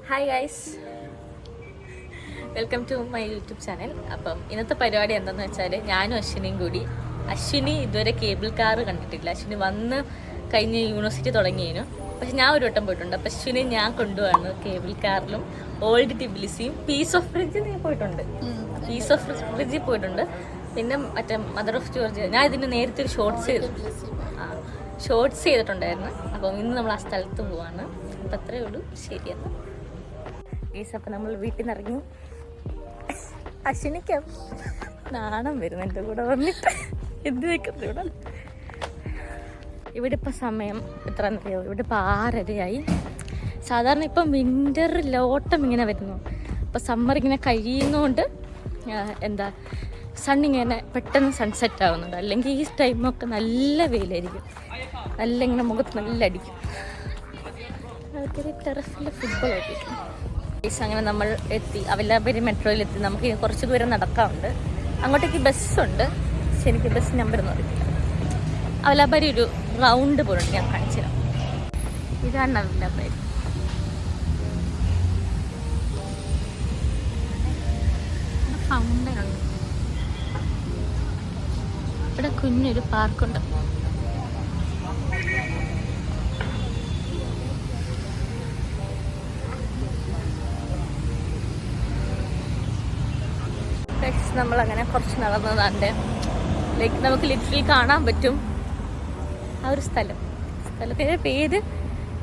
Hi guys, welcome to my YouTube channel. അപ്പം ഇന്നത്തെ പരിപാടി എന്താണെന്ന് വെച്ചാൽ ഞാനും അശ്വിനിയും കൂടി, അശ്വിനി ഇതുവരെ കേബിൾ കാർ കണ്ടിട്ടില്ല. അശ്വിനി വന്ന് കഴിഞ്ഞ് യൂണിവേഴ്സിറ്റി തുടങ്ങിയതിനു, പക്ഷെ ഞാൻ ഒരു വട്ടം പോയിട്ടുണ്ട്. അപ്പം അശ്വിനി ഞാൻ കൊണ്ടുപോവാണ് കേബിൾ കാറിലും ഓൾഡ് ടിബിലിസിയും പീസ് ഓഫ് ബ്രിഡ്ജിൽ ഞാൻ പോയിട്ടുണ്ട്. പീസ് ഓഫ് ബ്രിഡ്ജിൽ പോയിട്ടുണ്ട്. പിന്നെ മറ്റേ മദർ ഓഫ് ജോർജിയ ഞാൻ ഇതിന് നേരത്തെ ഒരു ഷോർട്സ് ചെയ്തിട്ടുണ്ടായിരുന്നു. അപ്പം ഇന്ന് നമ്മൾ ആ സ്ഥലത്ത് പോവാണ്. അപ്പം അത്രയേ ഉള്ളൂ. ശരിയെന്ന് ഗൈസ്. അപ്പം നമ്മൾ വീട്ടിൽ നിന്ന് ഇറങ്ങി. അശ്വിനിക്ക് നാണം വരുന്നു എൻ്റെ കൂടെ വന്നിട്ട്. എന്ത് വെക്കുന്നത് ഇവിടെ ഇപ്പം സമയം എത്രയെന്നറിയോ? ഇവിടെ ഇപ്പം 6:30 സാധാരണ ഇപ്പം വിൻ്ററിലോട്ടം ഇങ്ങനെ വരുന്നു. അപ്പം സമ്മർ ഇങ്ങനെ കഴിയുന്നതുകൊണ്ട് എന്താ സണ്ണിങ്ങനെ പെട്ടെന്ന് സൺസെറ്റ് ആവുന്നുണ്ട്. അല്ലെങ്കിൽ ഈ ടൈമൊക്കെ നല്ല വെയിലായിരിക്കും, നല്ല ഇങ്ങനെ മുഖത്ത് നല്ല അടിക്കും. ടെറസിൽ ഫുട്ബോൾ കളിക്കും. അങ്ങനെ നമ്മൾ എത്തി, അവലാപരി മെട്രോയിലെത്തി. നമുക്ക് കുറച്ച് ദൂരം നടക്കാറുണ്ട്. അങ്ങോട്ടേക്ക് ബസ്സുണ്ട്, പക്ഷെ എനിക്ക് ബസ് നമ്പർ ഒന്നും അറിയില്ല. അവലാപരി ഒരു റൗണ്ട് പോലുണ്ട്, ഞാൻ കാണിച്ചു തരാം. ഇതാണ് അവലാപരി. ഫൗണ്ടൻ ഉണ്ട് ഇവിടെ, കുഞ്ഞൊരു പാർക്കുണ്ട്. നമ്മളങ്ങനെ കുറച്ച് നടന്നതാണ്ട് ലൈക്ക് നമുക്ക് ലിറ്ററലി കാണാൻ പറ്റും ആ ഒരു സ്ഥലത്തിൻ്റെ പേര്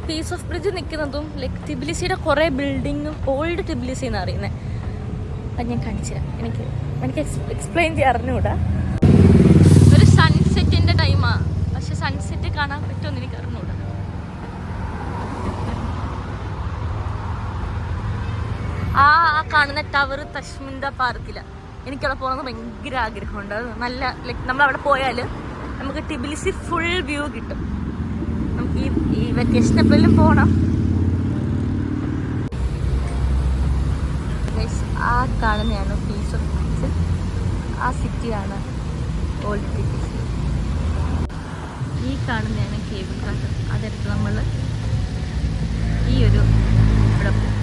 പീസ് ഓഫ് ബ്രിഡ്ജ്. നിൽക്കുന്നതും ലൈക്ക് ടിബിലിസിയുടെ കുറേ ബിൽഡിങ്ങും ഓൾഡ് ടിബിലിസി എന്ന് അറിയുന്നത്. അപ്പം ഞാൻ കാണിച്ചു തരാം. എനിക്ക് എക്സ്പ്ലെയിൻ ചെയ്യാൻ അറിഞ്ഞുകൂടാ. ഒരു സൺസെറ്റിൻ്റെ ടൈമാണ്, പക്ഷെ സൺസെറ്റ് കാണാൻ പറ്റുമെന്ന് എനിക്ക് അറിഞ്ഞുകൂടാ. ആ കാണുന്ന ടവർ തഷ്മിന്ദ പാർക്കിലാണ്. എനിക്കവിടെ പോകുന്നത് ഭയങ്കര ആഗ്രഹമുണ്ട്. അത് നല്ല ലൈക്ക് നമ്മളവിടെ പോയാൽ നമുക്ക് ടിബിലിസി ഫുൾ വ്യൂ കിട്ടും. നമുക്ക് ഈ വെക്കേഷൻ എപ്പോഴും പോകണം. ആ കാണുന്നതാണ് പീസ് ഓഫ് ബ്രിഡ്ജ്. ആ സിറ്റിയാണ് ഓൾഡ് ടിബിലിസി. ഈ കാണുന്നതാണ് കേബിൾ കാർ. അതെടുത്ത് നമ്മൾ ഈ ഒരു ഇവിടെ പോകും.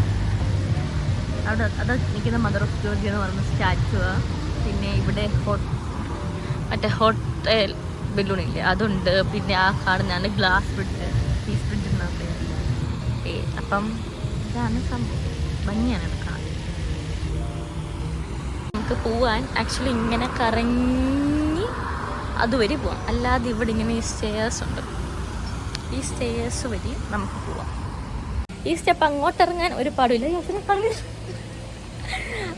അവിടെ അത് നിൽക്കുന്ന മദർ ഓഫ് ജോർജിയ എന്ന് പറയുന്ന സ്റ്റാച്ചുവാണ്. പിന്നെ ഇവിടെ മറ്റേ ഹോട്ടൽ ബലൂണില്ലേ അതുണ്ട്. പിന്നെ ആ കാണുന്നതാണ് ഗ്ലാസ് ബ്രിഡ്ജ്, പീസ് ബ്രിഡ്ജ് എന്ന് പറയുന്നത്. അപ്പം ഇതാണ് സംഭവം. ഭംഗിയാണ് എടുക്കാൻ. നമുക്ക് പോവാൻ ആക്ച്വലി ഇങ്ങനെ കറങ്ങി അതുവരെ പോവാം. അല്ലാതെ ഇവിടെ ഇങ്ങനെ ഈ സ്റ്റെയേഴ്സ് ഉണ്ട്. ഈ സ്റ്റെയേഴ്സ് വഴി നമുക്ക് പോവാം. ഈ സ്റ്റെപ്പ് അങ്ങോട്ടിറങ്ങാൻ ഒരു പാടില്ല,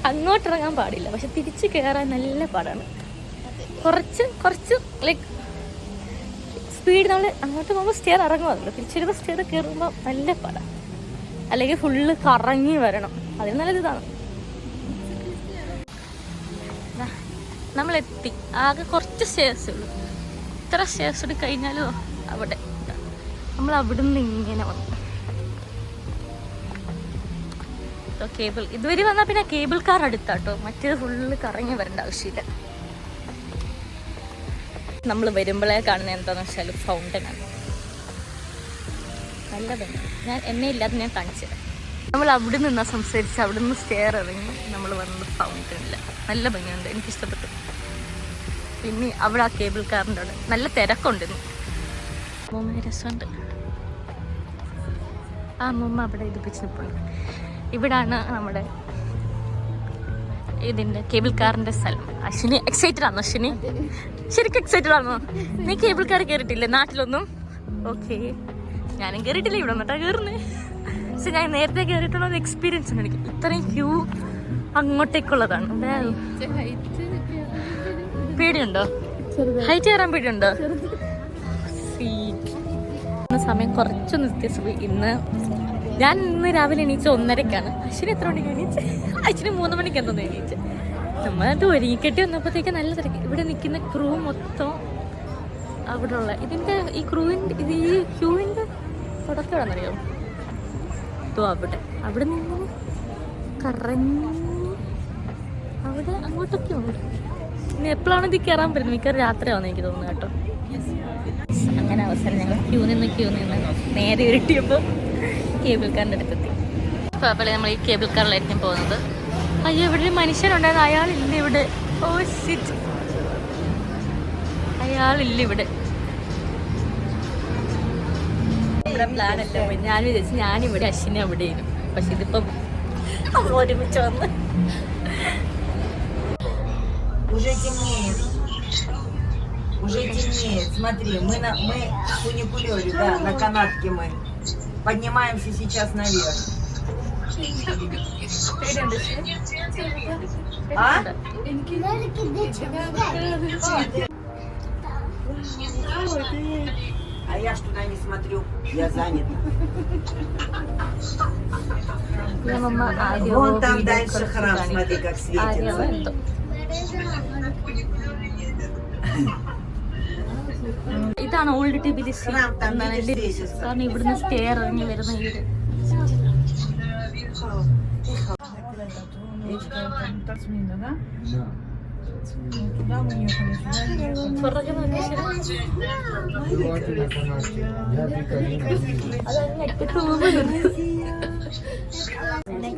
അങ്ങോട്ടിറങ്ങാൻ പാടില്ല. പക്ഷെ തിരിച്ച് കയറാൻ നല്ല പാടാണ്. കുറച്ച് ലൈക്ക് സ്പീഡ് നമ്മൾ അങ്ങോട്ട് പോകുമ്പോൾ സ്റ്റെയർ ഇറങ്ങുമല്ലോ, തിരിച്ചു വരുമ്പോൾ സ്റ്റെയർ കയറുമ്പോൾ നല്ല പാടാണ്. അല്ലെങ്കിൽ ഫുള്ള് കറങ്ങി വരണം. അതിന് നല്ലത് ഇതാണ്. നമ്മളെത്തി. ആകെ കുറച്ച് സ്റ്റെയർസേ ഉള്ളൂ. ഇത്ര സ്റ്റെയർസ് കൂടി കഴിഞ്ഞാലോ അവിടെ നമ്മൾ അവിടെ നിന്ന് ഇങ്ങനെ വന്നു. കേബിൾ ഇതുവരെ വന്നാൽ പിന്നെ കേബിൾ കാർ അടുത്താട്ടോ. മറ്റേത് ഫുള്ള് കറങ്ങി വരേണ്ട ആവശ്യമില്ല. നമ്മൾ വരുമ്പോഴേ കാണുന്നത് എന്താണെന്ന് വെച്ചാൽ ഫൗണ്ടനാണ്. നല്ല ഭംഗി. എന്നെ ഇല്ലാതെ ഞാൻ കാണിച്ചു തരാം. നമ്മൾ അവിടെ നിന്നാ സംസാരിച്ച് അവിടെ നിന്ന് സ്റ്റെയർ ഇറങ്ങി നമ്മൾ വന്നത് ഫൗണ്ടനില്ല. നല്ല ഭംഗിയുണ്ട്, എനിക്കിഷ്ടപ്പെട്ടു. പിന്നെ അവിടെ ആ കേബിൾ കാറിൻ്റെ അവിടെ നല്ല തിരക്കുണ്ടെന്ന്. അമ്മൂമ്മ രസമുണ്ട്. ആ അമ്മൂമ്മ അവിടെ ഇത് വെച്ച് നിൽപ്പുണ്ട്. ഇവിടാണ് നമ്മുടെ ഇതിൻ്റെ കേബിൾ കാറിൻ്റെ സ്ഥലം. അശ്വിനി എക്സൈറ്റഡ് ആണോ? അശ്വിനി ശരിക്കും എക്സൈറ്റഡ് ആണോ? നീ കേബിൾ കാർ കയറിയിട്ടില്ലേ നാട്ടിലൊന്നും? ഓക്കെ, ഞാനും കയറിയിട്ടില്ല. ഇവിടെ വന്നിട്ടാണ് കയറുന്നത്. പക്ഷെ ഞാൻ നേരത്തെ കയറിയിട്ടുള്ള ഒരു എക്സ്പീരിയൻസ് ഉണ്ട് എനിക്ക്. ഇത്രയും ക്യൂ അങ്ങോട്ടേക്കുള്ളതാണ്. പേടിയുണ്ടോ? ഹൈറ്റ് കയറാൻ പേടിയുണ്ടോ? സമയം കുറച്ചൊന്ന് വ്യത്യാസം. ഞാൻ ഇന്ന് രാവിലെ എണീച്ച 1:30-ക്കാണ്. അശ്വിനി എത്ര മണിക്ക് എണീച്ച്? അശ്വിനി 3 മണിക്ക് എന്തോന്ന് എണീച്ച്. നമ്മളത് ഒരുങ്ങിക്കെട്ടി വന്നപ്പോഴത്തേക്ക് നല്ല തിരക്ക്. ഇവിടെ നിൽക്കുന്ന ക്രൂ മൊത്തം അവിടെ ഉള്ള ഇതിൻ്റെ ഈ ക്യൂവിൻ്റെ തുടക്കം എവിടെന്നറിയോ? ഇതോ അവിടെ നിന്ന് കറങ്ങി അവിടെ അങ്ങോട്ടൊക്കെ ഉണ്ട്. ഇനി എപ്പോഴാണ് ഇത് കയറാൻ പറ്റുന്നത്? മിക്കവാറും രാത്രിയാവുന്ന എനിക്ക് തോന്നുന്നു കേട്ടോ. അങ്ങനെ അവസരം ഞങ്ങൾ ക്യൂ നിന്ന് നേരെ ഉരുട്ടിയപ്പോൾ കേബിൾ കാറിൻ്റെ അടുത്തെത്തി. അപ്പോൾ നമ്മൾ ഈ കേബിൾ കാറിലായിരിക്കും പോകുന്നത്. അയ്യോ, ഇവിടെ ഒരു മനുഷ്യനുണ്ടായിരുന്നു, അയാളില്ല ഇവിടെ. ഓ സിറ്റ്, അയാളില്ല ഇവിടെ. നമ്മുടെ പ്ലാനല്ല, ഞാൻ വിചാരിച്ചു ഞാനിവിടെ അശ്വിനെ അവിടെയും, പക്ഷെ ഇതിപ്പം ഒരുമിച്ച് വന്ന്. Уже темнеет. Смотри, мы в фуникулёре, да, на канатке мы. Поднимаемся сейчас наверх. А? А я ж туда не смотрю, я занята. Вон там дальше храм, смотри, как светится. ഇതാണ് ഓൾഡ് ടിബിലിസി. കാരണം ഇവിടുന്ന് സ്റ്റെയർ ഇറങ്ങി വരുന്ന ഈ ഒരു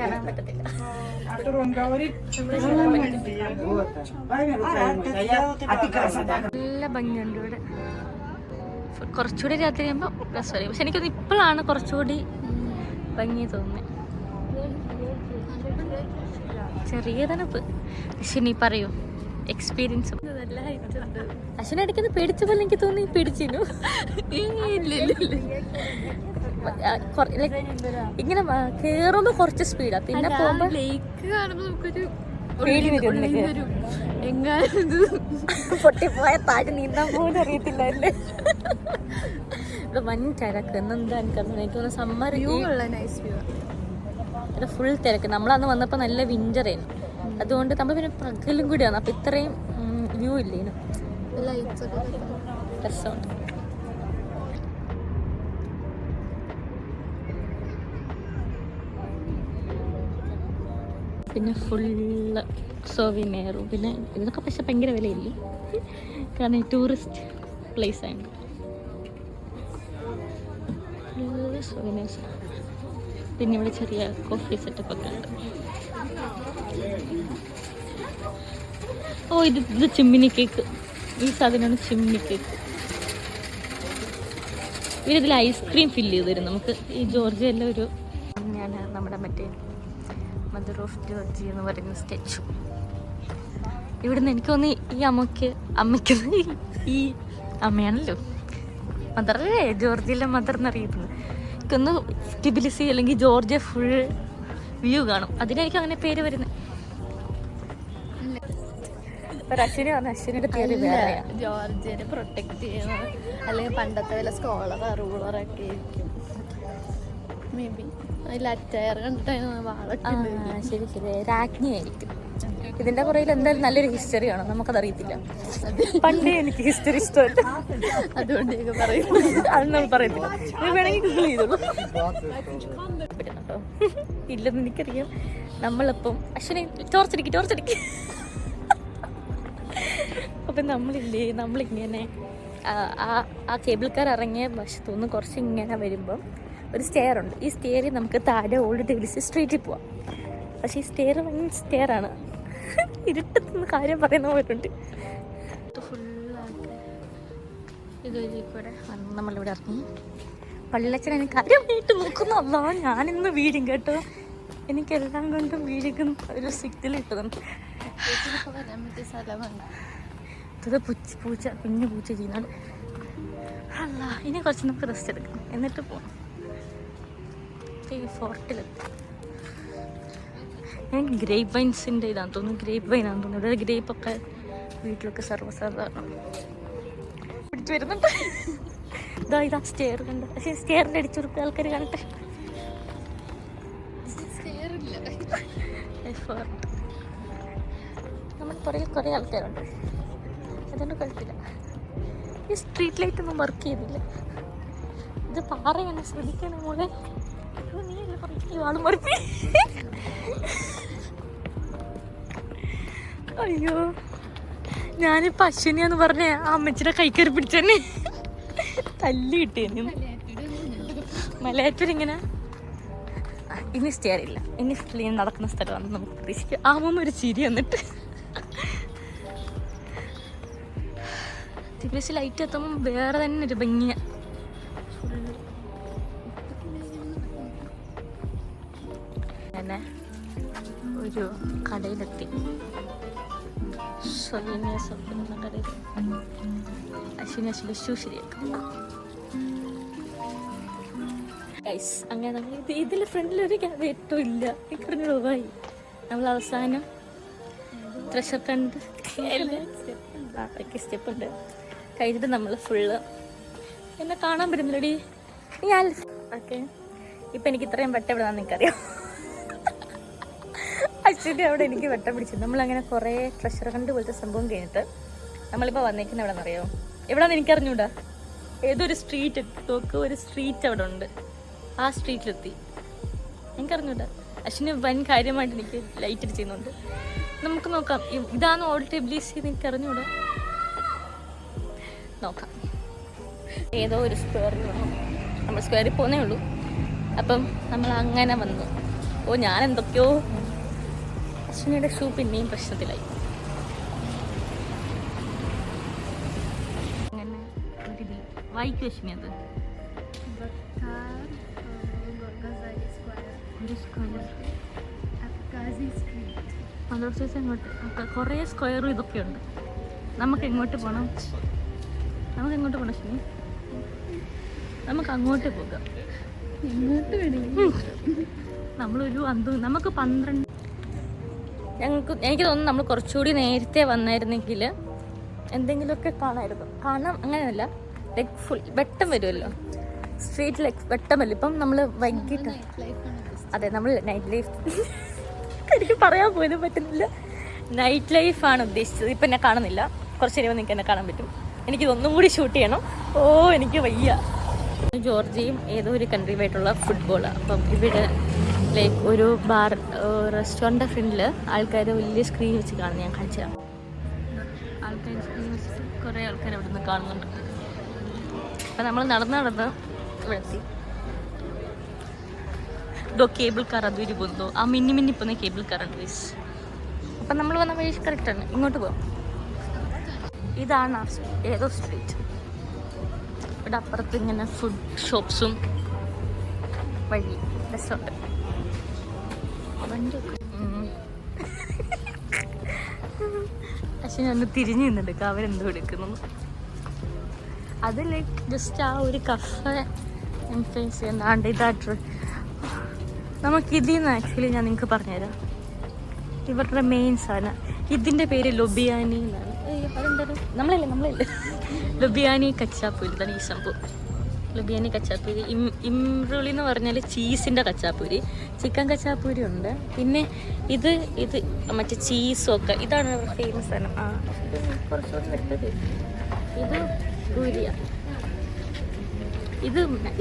കാണാൻ പറ്റത്തില്ല. നല്ല ഭംഗിയുണ്ട് ഇവിടെ. കുറച്ചുകൂടി രാത്രി ആകുമ്പോൾ പ്ലസ് പറയും, പക്ഷെ എനിക്കൊന്ന് ഇപ്പോഴാണ് കുറച്ചുകൂടി ഭംഗി തോന്നുന്നത്. ചെറിയ തണുപ്പ്. അശ്വിനി പറയൂ എക്സ്പീരിയൻസ്. അശ്വിനെ ഇടയ്ക്കൊന്ന് പേടിച്ച പോലെ എനിക്ക് തോന്നി. പേടിച്ചിരുന്നു ഇങ്ങനെ കേറുമ്പോ കുറച്ച് സ്പീഡാ, പിന്നെ പോകുമ്പോ ലേക്ക് കാണുമ്പോ നമുക്കൊരു പേടി വരും. പൊട്ടിപ്പോയ താഴെ നീന്താൻ പോലും അറിയത്തില്ലല്ലേ. ഇവിടെ വൻ തിരക്ക്. എന്നെന്താ എനിക്ക് സമ്മർ ഫുൾ തിരക്ക്. നമ്മളന്ന് വന്നപ്പോ നല്ല വിന്ററായിരുന്നു, അതുകൊണ്ട് നമ്മൾ പിന്നെ പകലും കൂടിയാണ്, അപ്പൊ ഇത്രയും വ്യൂ ഇല്ലേനു. രസമുണ്ട്. പിന്നെ ഫുള്ള് സോവിനിയറും. പിന്നെ ഇതിനൊക്കെ പക്ഷെ ഭയങ്കര വിലയില്ലേ, കാരണം ഈ ടൂറിസ്റ്റ് പ്ലേസ് ആണ്. സോവിനിയേഴ്സ്. പിന്നെ ഇവിടെ ചെറിയ കോഫി സെറ്റപ്പ് ഒക്കെ ഉണ്ട്. ഓ, ഇത് ചിമ്മിനി കേക്ക്. ഈ സാധനമാണ് ചിമ്മിനി കേക്ക്. ഇതിൽ ഐസ്ക്രീം ഫില്ല് ചെയ്ത് തരും നമുക്ക്. ഈ ജോർജിയയിലെ ഒരു ഞാൻ നമ്മുടെ മറ്റേ മദർ ഓഫ് ജോർജിയ എന്ന് പറയുന്ന സ്റ്റാച്ചു. ഇവിടുന്ന് എനിക്ക് തോന്നി ഈ അമ്മയ്ക്ക് ഈ അമ്മയാണല്ലോ മദറല്ലേ, ജോർജിയയിലെ മദർ എന്നറിയുന്നത്. എനിക്കൊന്ന് ടിബിലിസി അല്ലെങ്കിൽ ജോർജിയ ഫുൾ വ്യൂ കാണും, അതിനെനിക്ക് അങ്ങനെ പേര് വരുന്നത്. അശ്വിനി പറഞ്ഞ അശ്വിനിയുടെ പേര് ജോർജിയനെ പ്രൊട്ടക്ട് ചെയ്യുന്നത്, അല്ലെങ്കിൽ പണ്ടത്തെ വല്ല സ്കോളർ റൂളറൊക്കെ ആയിരിക്കും മേ ബി. ശരി ശരി, രാജ്ഞി ആയിരിക്കും. ഇതിന്റെ പുറകിൽ എന്തായാലും നല്ലൊരു ഹിസ്റ്ററി ആണ്, നമുക്കതറിയത്തില്ല. പണ്ടേ എനിക്ക് ഹിസ്റ്ററി ഇഷ്ടമല്ല, അതുകൊണ്ട് അത് നമ്മൾ പറയത്തില്ല. വേണമെങ്കിൽ ഗൂഗിൾ ചെയ്തോളൂ. കേട്ടോ ഇല്ലെന്ന് എനിക്കറിയാം. നമ്മളിപ്പം അശ്വിനി ടോർച്ചടിക്ക് അപ്പം നമ്മളിങ്ങനെ ആ കേബിൾ കാർ ഇറങ്ങിയ വശത്തുനിന്ന് കുറച്ച് ഇങ്ങനെ വരുമ്പം ഒരു സ്റ്റെയർ ഉണ്ട്. ഈ സ്റ്റെയറിൽ നമുക്ക് താഴെ ഓൾഡ് ടിബിലിസി സ്ട്രീറ്റിൽ പോവാം. പക്ഷേ ഈ സ്റ്റെയറാണ് ഇരുട്ടത്തുനിന്ന് കാര്യം പറയുന്ന പോലുണ്ട്. ഫുള്ളായിട്ട് ഇതുവഴിക്കൂടെ നമ്മളിവിടെ ഇറങ്ങി. പള്ളിയച്ഛൻ എനിക്ക് കാര്യമായിട്ട് നോക്കുന്നു. അല്ല, ഞാനിന്ന് വീഴും കേട്ടോ. എനിക്കെല്ലാം കൊണ്ടും വീഴിക്കുന്ന ഒരു സിഗ്നൽ കിട്ടുന്നുണ്ട്. ഇത് പൂച്ച കുഞ്ഞു പൂച്ച ചെയ്യുന്നത്. അല്ല, ഇനി കുറച്ച് നമുക്ക് റെസ്റ്റ് എടുക്കാം, എന്നിട്ട് പോകാം. ഈ ഫോർട്ടിലെത്തി. ഞാൻ ഗ്രേപ്പ് വൈൻസിൻ്റെ ഇതാണെന്ന് തോന്നുന്നു, ഗ്രേപ്പ് വൈനാണെന്ന് തോന്നുന്നു. ഇവിടെ ഗ്രേപ്പൊക്കെ വീട്ടിലൊക്കെ സർവ്വസാധാരണം പിടിച്ചു വരുന്നുണ്ട്. ഇതാ സ്റ്റെയർ കണ്ട, പക്ഷേ സ്റ്റെയറിൻ്റെ അടിച്ചുറുപ്പ് ആൾക്കാർ കാണട്ടെ. നമ്മുടെ പുറകിൽ കുറേ ആൾക്കാരുണ്ട്, അതുകൊണ്ട് കുഴപ്പമില്ല. ഈ സ്ട്രീറ്റ് ലൈറ്റ് ഒന്നും വർക്ക് ചെയ്തില്ല. ഇത് പാറയാണ്, ശ്രദ്ധിക്കണം മോളെ. അയ്യോ, ഞാനിപ്പോ അശ്വിനിയാന്ന് പറഞ്ഞ ആ അമ്മച്ചിയുടെ കൈ കയറി പിടിച്ചെന്നെ. തല്ലി കിട്ടിയ മലയാറ്റൂരിങ്ങനെ ഇനി സ്റ്റേ അറിയില്ല. ഇനി ക്ലീൻ നടക്കുന്ന സ്ഥലമാണ് നമുക്ക് പ്രതീക്ഷിക്കാം. ആവുമ്പോ ഒരു ചിരി വന്നിട്ട് തിരുവശി ലൈറ്റ് എത്തുമ്പോൾ വേറെ തന്നെ ഒരു ഭംഗിയ. അങ്ങനെ ഒരു കടയിലെത്തി. കടയിൽ അശ്വിനി ഷൂ ശരിയാക്കാം. അങ്ങനെ നമ്മൾ ഇതിൽ ഫ്രണ്ടിലൊരു ഏറ്റവും ഇല്ല ഇക്കറിഞ്ഞ രൂപയായി. നമ്മൾ അവസാനം ട്രഷർ കണ്ട് സ്റ്റെപ്പ് ഉണ്ട് കഴിഞ്ഞിട്ട് നമ്മൾ ഫുള്ള് എന്നെ കാണാൻ പറ്റുന്നില്ലടി ഞാൻ. ഓക്കെ, ഇപ്പം എനിക്ക് ഇത്രയും വെട്ടം എവിടെ നിന്നാന്ന് എനിക്കറിയാം. അശ്വിൻ്റെ അവിടെ എനിക്ക് വെട്ടം പിടിച്ചു. നമ്മളങ്ങനെ കുറേ ട്രഷർ കണ്ട് പോലത്തെ സംഭവം കഴിഞ്ഞിട്ട് നമ്മളിപ്പോൾ വന്നേക്കുന്നത് എവിടെ നിന്നറിയാമോ? എവിടെയാണെന്ന് എനിക്കറിഞ്ഞൂടാ. ഏതൊരു സ്ട്രീറ്റ് നോക്ക്, ഒരു സ്ട്രീറ്റ് അവിടെ ഉണ്ട്. ആ സ്ട്രീറ്റിലെത്തി. എനിക്കറിഞ്ഞൂടാ. അശ്വിന് വൻ കാര്യമായിട്ട് എനിക്ക് ലൈറ്റ് അടിച്ച് ചെയ്യുന്നുണ്ട്. നമുക്ക് നോക്കാം. ഇതാണ് ഓൾഡ് ഇബ്ലീസ് എന്ന് എനിക്കറിഞ്ഞൂടാ. നോക്കാം. ഏതോ ഒരു സ്ക്വയറിൽ വന്നു. നമ്മൾ സ്ക്വയറിൽ പോകുന്നേ ഉള്ളൂ. അപ്പം നമ്മൾ അങ്ങനെ വന്നു. ഓ, ഞാൻ എന്തൊക്കെയോ. അശ്വിനിയുടെ ഷൂ പിന്നെയും പ്രശ്നത്തിലായി. അങ്ങനെ ഒരു വായിക്കും അശ്വിനി. അത് അങ്ങോട്ട് കുറേ സ്ക്വയറും ഇതൊക്കെ ഉണ്ട്. നമുക്ക് എങ്ങോട്ട് പോകണം? അശ്വിനി? നമുക്ക് അങ്ങോട്ട് പോകാം. നമ്മളൊരു നമുക്ക് 12. എനിക്ക് തോന്നുന്നു നമ്മൾ കുറച്ചുകൂടി നേരത്തെ വന്നായിരുന്നെങ്കിൽ എന്തെങ്കിലുമൊക്കെ കാണാമായിരുന്നു. കാണാം അങ്ങനെയല്ല, ലൈക്ക് ഫുൾ വെട്ടം വരുമല്ലോ സ്ട്രീറ്റ്, ലൈക്ക് വെട്ടം വരും. ഇപ്പം നമ്മൾ വൈകിട്ട്, അതെ നമ്മൾ നൈറ്റ് ലൈഫ് എനിക്ക് പറയാൻ പോലും പറ്റുന്നില്ല. നൈറ്റ് ലൈഫാണ് ഉദ്ദേശിച്ചത്. ഇപ്പം എന്നെ കാണുന്നില്ല. കുറച്ച് കഴിയുമ്പോൾ നിങ്ങൾക്ക് എന്നെ കാണാൻ പറ്റും. എനിക്കിതൊന്നും കൂടി ഷൂട്ട് ചെയ്യണം. ഓ, എനിക്ക് വയ്യ. ജോർജിയയും ഏതോ ഒരു കൺട്രിയുമായിട്ടുള്ള ഫുട്ബോളാണ്. അപ്പം ഇവിടെ ലൈക്ക് ഒരു റെസ്റ്റോറൻറ്റിൻ്റെ ഫ്രണ്ടിൽ ആൾക്കാർ വലിയ സ്ക്രീൻ വെച്ച് കാണുന്നത് ഞാൻ കാണിച്ചു തരാം. ആൾക്കാർ സ്ക്രീൻ വെച്ചിട്ട് കുറേ ആൾക്കാർ അവിടെ നിന്ന് കാണുന്നുണ്ട്. അപ്പം നമ്മൾ നടന്ന് ഇവിടെ എത്തി. ഇതോ കേബിൾ കാർ അതുവരെ പോകുന്നതോ ആ മിന്നി പോകുന്ന കേബിൾ കാറുണ്ട് ഗൈസ്. അപ്പം നമ്മൾ വന്ന വഴി കറക്റ്റാണ്. ഇങ്ങോട്ട് പോകാം. ഇതാണ് ആ ഏതോ സ്ട്രീറ്റ്. ഇവിടെ അപ്പുറത്ത് ഇങ്ങനെ ഫുഡ് ഷോപ്സും വഴി റെസ്റ്റോറൻറ്റ് വണ്ടിയൊക്കെ. പക്ഷെ ഒന്ന് തിരിഞ്ഞു നിന്നെടുക്കുക അവരെന്തോ എടുക്കുന്നു. അത് ലൈക്ക് ജസ്റ്റ് ആ ഒരു കഫേ ഇൻഫ്ലുവൻസ് ചെയ്യുന്നാണ്ട്. ഇതായിട്ട് നമുക്കിതിൽ നിന്ന് ആക്ച്വലി ഞാൻ നിങ്ങൾക്ക് പറഞ്ഞുതരാം. ഇവരുടെ മെയിൻ സാധനം ഇതിൻ്റെ പേര് ലൊബിയാനി എന്നാണ്. അതെന്താണ്? നമ്മളല്ലേ ലൊബിയാനി കച്ചാപ്പൂരി. ഇതാണ് ഈ സംഭവം. ലൊബിയാനി കച്ചാപ്പൂരി. ഇമ്രുളി എന്ന് പറഞ്ഞാൽ ചീസിൻ്റെ കച്ചാപ്പൂരി. ചിക്കൻ കച്ചാപ്പൂരി ഉണ്ട്. പിന്നെ ഇത് മറ്റേ ചീസും ഒക്കെ. ഇതാണ് അവരുടെ ഫേമസ് സാധനം. കുറച്ചുകൂടി വരുന്നത് ഇത് പൂരിയ.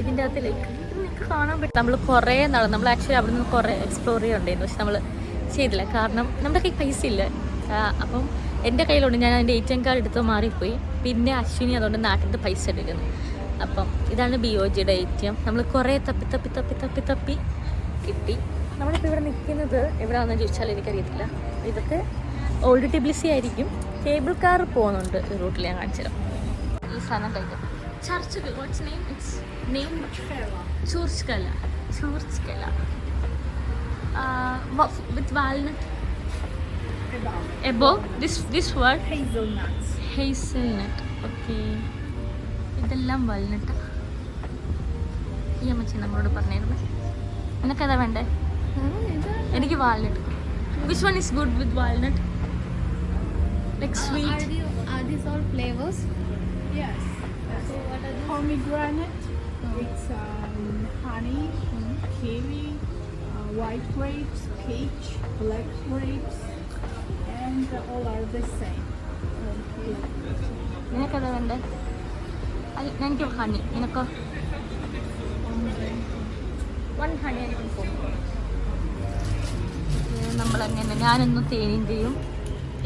ഇതിൻ്റെ അകത്തിലേക്ക് നിങ്ങൾക്ക് കാണാൻ പറ്റും. നമ്മൾ കുറേ നമ്മൾ ആക്ച്വലി അവിടെ നിന്ന് കുറേ എക്സ്പ്ലോർ ചെയ്യുന്നുണ്ടായിരുന്നു. പക്ഷെ നമ്മൾ ചെയ്തില്ല. കാരണം നമ്മുടെ കയ്യിൽ പൈസ ഇല്ല. അപ്പം എൻ്റെ കയ്യിലുണ്ട്. ഞാൻ അതിൻ്റെ ATM കാർഡ് എടുത്ത് മാറിപ്പോയി. പിന്നെ അശ്വിനി അതുകൊണ്ട് നാട്ടിൽ നിന്ന് പൈസ എടുക്കുന്നു. അപ്പം ഇതാണ് BOGയുടെ ATM. നമ്മൾ കുറേ തപ്പി കിട്ടി. നമ്മളിപ്പോൾ ഇവിടെ നിൽക്കുന്നത് എവിടെയാണെന്ന് ചോദിച്ചാൽ എനിക്കറിയത്തില്ല. ഇതൊക്കെ ഓൾഡ് ടിബ്ലിസി ആയിരിക്കും. കേബിൾ കാർ പോകുന്നുണ്ട് ഈ റൂട്ടിൽ. ഞാൻ കാണിച്ചു തരാം. ഈ സാധനം കഴിക്കും. Church what's name? It's name churchkhela. With walnut above this word hazelnut. Okay, ഇതെല്ലാം വാൽനട്ട്. ഈ അമ്മച്ചി നമ്മളോട് പറഞ്ഞിരുന്നു. നിനക്കേതാ വേണ്ടേ? എനിക്ക് walnut. Which one is good with walnut? Like sweet. Are these all flavors? Yes. So what are these? Pomegranate. It's honey, kiwi, white grapes, peach, black grapes, and all are the same. നിനക്കേതാ വേണ്ടേ? എനിക്ക് honey. നിനക്കോ? 1 honey. നമ്മളങ്ങനെ ഞാനൊന്ന് തേനിൻ്റെയും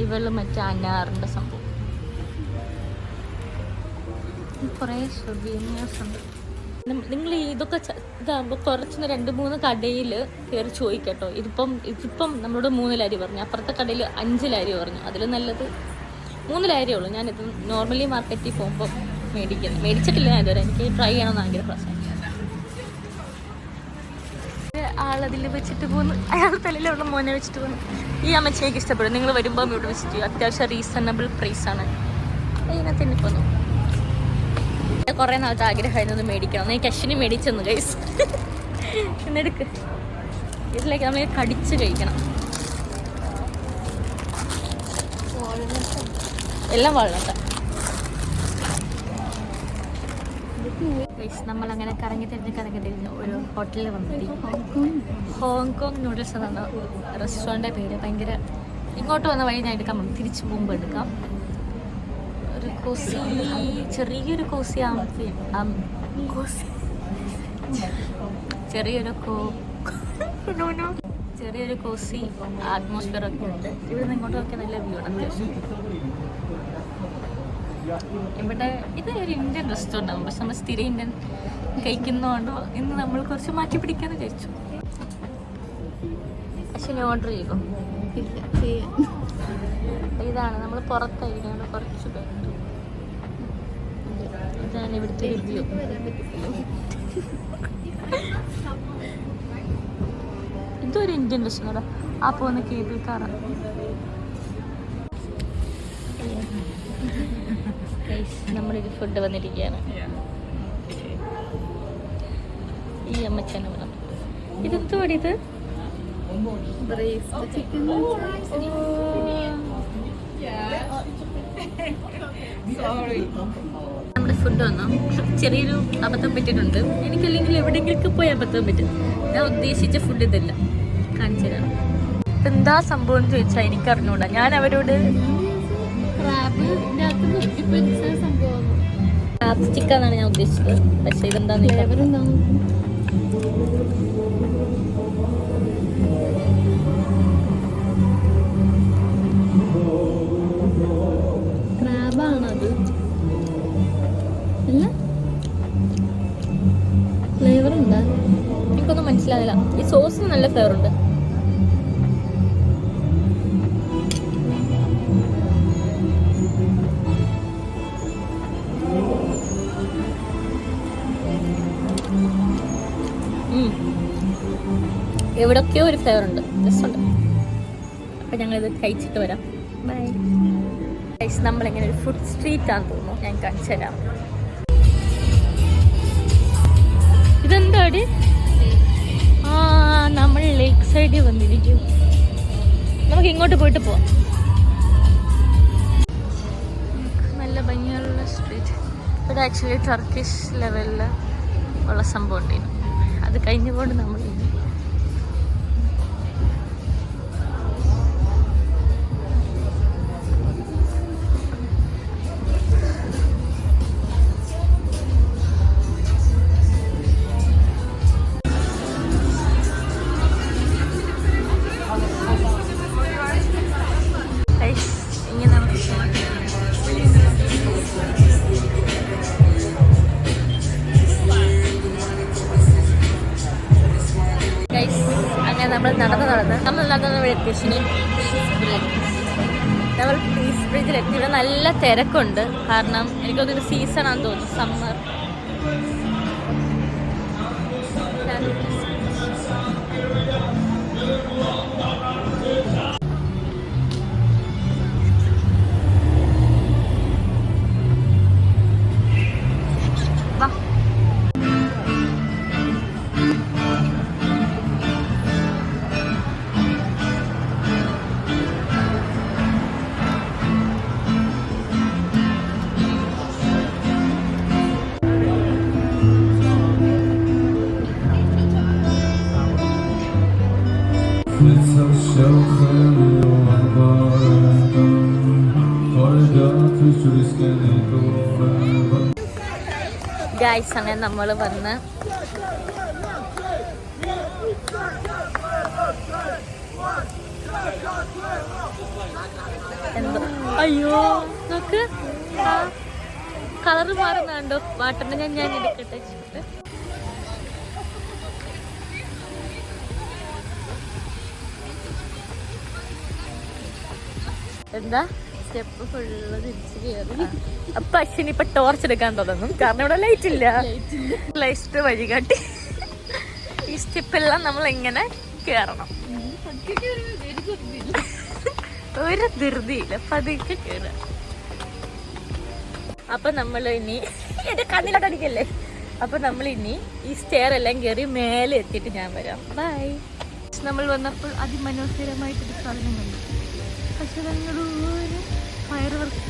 ഇവള് മറ്റേ അനാറിൻ്റെ സംഭവം. കുറേ സൊവീനിയേഴ്സ് ഉണ്ട്. നിങ്ങൾ ഇതൊക്കെ ഇതാകുമ്പോൾ കുറച്ചൊന്ന് 2-3 കടയിൽ കയറി ചോദിക്കട്ടോ. ഇതിപ്പം നമ്മളോട് 3 ലാരി പറഞ്ഞു, അപ്പുറത്തെ കടയിൽ 5 ലാരി പറഞ്ഞു. അതിൽ നല്ലത് 3 ലാരിയേ ഉള്ളൂ. ഞാനിത് നോർമലി മാർക്കറ്റിൽ പോകുമ്പോൾ മേടിച്ചിട്ടില്ല ഞാൻ ഇതുവരെ. എനിക്ക് ട്രൈ ചെയ്യണമെന്ന് ഭയങ്കര പ്രശ്നം. ആളതിൽ വെച്ചിട്ട് പോകുന്നു, അയാൾ തലയിലുള്ള മോനെ വെച്ചിട്ട് പോകുന്നു. ഈ അമ്മച്ചേക്ക് ഇഷ്ടപ്പെടും. നിങ്ങൾ വരുമ്പോൾ ഇവിടെ വെച്ചിട്ട് അത്യാവശ്യം റീസണബിൾ പ്രൈസാണ്. അതിനകത്ത് തന്നെ പോന്നു. കുറേ നാളത്തെ ആഗ്രഹമായിരുന്നത് മേടിക്കണം. ഞാൻ കഷിന് മേടിച്ചെന്ന് ഗൈസ്. എന്നെടുക്ക്. ഇതിലേക്ക് നമ്മൾ കടിച്ച് കഴിക്കണം. എല്ലാം വളരട്ടെ. നമ്മളങ്ങനെ കറങ്ങി തിരിഞ്ഞ് ഒരു ഹോട്ടലിൽ വന്നെത്തി. ഹോങ്കോങ് നൂഡിൽസ് എന്നാണ് റെസ്റ്റോറൻറ്റിൻ്റെ പേര്. ഭയങ്കര ഇങ്ങോട്ട് വന്ന വഴി ഞാൻ എടുക്കാൻ പോകും, തിരിച്ചു പോകുമ്പോൾ എടുക്കാം. ഒരു കോസി, ചെറിയൊരു കോസി ചെറിയൊരു കോസി അറ്റ്മോസ്ഫിയർ ഒക്കെ ഉണ്ട്. ഇവിടെ നിന്ന് ഇങ്ങോട്ട് നോക്കിയാൽ നല്ല വ്യൂ ആണ് അത്യാവശ്യം. ഇവിടെ ഇത് ഒരു ഇന്ത്യൻ റെസ്റ്റോറൻ്റ് ആകും, പക്ഷെ നമ്മൾ സ്ഥിരം ഇന്ത്യൻ കഴിക്കുന്നതുകൊണ്ടോ ഇന്ന് നമ്മൾ കുറച്ച് മാറ്റി പിടിക്കാന്ന് കഴിച്ചു. പക്ഷെ ഞാൻ ഓർഡർ ചെയ്തോ? ഇതാണ് നമ്മൾ പുറത്തായിരിക്കും കുറച്ച് പേര്. ഇതാണ് ഇവിടുത്തെ റിവ്യൂ. ഇതൊരു ഇന്ത്യൻ റെസ്റ്റോറൻ്റ്. ആ പോകുന്ന കേബിൾ കാറാണ്. നമ്മളിത് ഫുഡ് വന്നിരിക്കുകയാണ്. ഈ അമ്മച്ചനെ വേണം. ഇതെന്തുവാടി ഇത്? നമ്മുടെ ഫുഡ് വന്നു. ചെറിയൊരു അബദ്ധം പറ്റിയിട്ടുണ്ട്. എനിക്കല്ലെങ്കിൽ എവിടെയെങ്കിലും പോയി അബദ്ധം പറ്റും. ഞാൻ ഉദ്ദേശിച്ച ഫുഡ് ഇതല്ല. കാണിച്ചു തരാം. എന്താ സംഭവം എന്ന് ചോദിച്ചാൽ എനിക്കറിഞ്ഞൂടാ. ഞാൻ അവരോട് ക്രാബ് ചിക്കനാണ് ഞാൻ ഉദ്ദേശിച്ചത്. പക്ഷെ ഇതെന്താന്ന് ക്രാബാണത്. അല്ല, ഫ്ലേവർ ഉണ്ട്. എനിക്കൊന്നും മനസ്സിലാവില്ല. ഈ സോസിന് നല്ല ഫ്ലേവർ ഉണ്ട്. എവിടൊക്കെയോ ഒരു ഫ്ലേവർ ഉണ്ട്, രസമുണ്ട്. അപ്പം ഞങ്ങളിത് കഴിച്ചിട്ട് വരാം. ബൈ. നമ്മളിങ്ങനെ ഒരു ഫുഡ് സ്ട്രീറ്റ് ആണെന്ന് തോന്നുന്നു. ഞാൻ കാണിച്ചു തരാം. ഇതെന്താടി? നമ്മൾ ലേക്ക് സൈഡിൽ വന്നിരിക്കും. നമുക്ക് ഇങ്ങോട്ട് പോയിട്ട് പോവാം. നല്ല ഭംഗിയുള്ള സ്ട്രീറ്റ്. ഇവിടെ ആക്ച്വലി ടർക്കിഷ് ലെവലിൽ ഉള്ള സംഭവം ഉണ്ടായിരുന്നു. അത് കഴിഞ്ഞുകൊണ്ട് നമ്മൾ നമ്മൾ പീസ് ബ്രിഡ്ജിലെത്തി. ഇവിടെ നല്ല തിരക്കുണ്ട്. കാരണം എനിക്കൊന്നൊരു സീസണാന്ന് തോന്നുന്നു, സമ്മർ. ഗൈസ്, അങ്ങനെ നമ്മൾ വന്ന് എന്തോ, അയ്യോ നോക്ക്, കളറ് മാറുന്നുണ്ടോ വാട്ടറിന്? ഞാൻ എടുക്കട്ടെ വെച്ചിട്ട്. എന്താ സ്റ്റെപ്പ് ഫുള്ള് തിരിച്ച് കയറി. അപ്പൊ അശ്വിനി ഇപ്പൊ ടോർച്ച് എടുക്കാൻ തുടങ്ങും, കാരണം ഇവിടെ ലൈറ്റ് ഇല്ല. ലൈറ്റ് വഴി കാട്ടി. ഈ സ്റ്റെപ്പെല്ലാം നമ്മൾ എങ്ങനെ കേറണം? ഒരു ധൃതിയില്ല, പതുക്കെ കേറുക. അപ്പൊ നമ്മൾ ഇനി എന്റെ കണ്ണിലോട്ട് അടിക്കല്ലേ. അപ്പൊ നമ്മൾ ഇനി ഈ സ്റ്റെയർ എല്ലാം കയറി മേലെ എത്തിയിട്ട് ഞാൻ വരാം. ബൈ. നമ്മൾ വന്നപ്പോൾ അതിമനോഹരമായിട്ടൊരു സാധനം കണ്ടു. പക്ഷെ ഞങ്ങളൊരു ഫയർ വർക്ക്.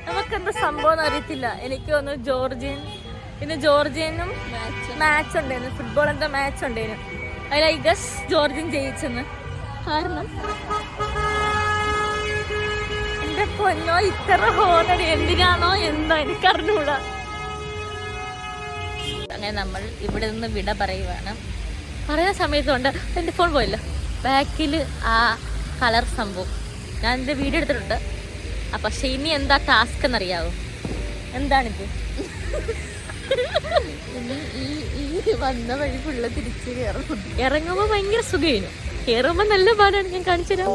നമുക്കെന്താ സംഭവം അറിയത്തില്ല. എനിക്ക് തോന്നുന്നു ജോർജിയനും മാച്ച് ഉണ്ടായിരുന്നു, ഫുട്ബോൾ എന്താ മാച്ച് ഉണ്ടായിരുന്നു. അതിൽ ഐ ഗസ് ജോർജിയൻ ജയിച്ചെന്ന്. കാരണം എന്റെ പൊന്നോ ഇത്ര ഹോണടി എന്തിനാണോ എന്തോ എനിക്കറിഞ്ഞൂടാ. അങ്ങനെ നമ്മൾ ഇവിടെ നിന്ന് വിട പറയുവാണ്. പറയുന്ന സമയത്തുകൊണ്ട് എൻ്റെ ഫോൺ പോയില്ല. ബാക്കിൽ ആ കളർ സംഭവം ഞാൻ എൻ്റെ വീഡിയോ എടുത്തിട്ടുണ്ട്. പക്ഷെ ഇനി എന്താ ടാസ്ക് എന്നറിയാവോ? എന്താണിത്? ഈ വന്ന വഴി ഫുള്ള് തിരിച്ച് കയറും. ഇറങ്ങുമ്പോൾ ഭയങ്കര സുഖമായിരുന്നു, കയറുമ്പോൾ നല്ല പാടാണ്. ഞാൻ കാണിച്ചു തരാം.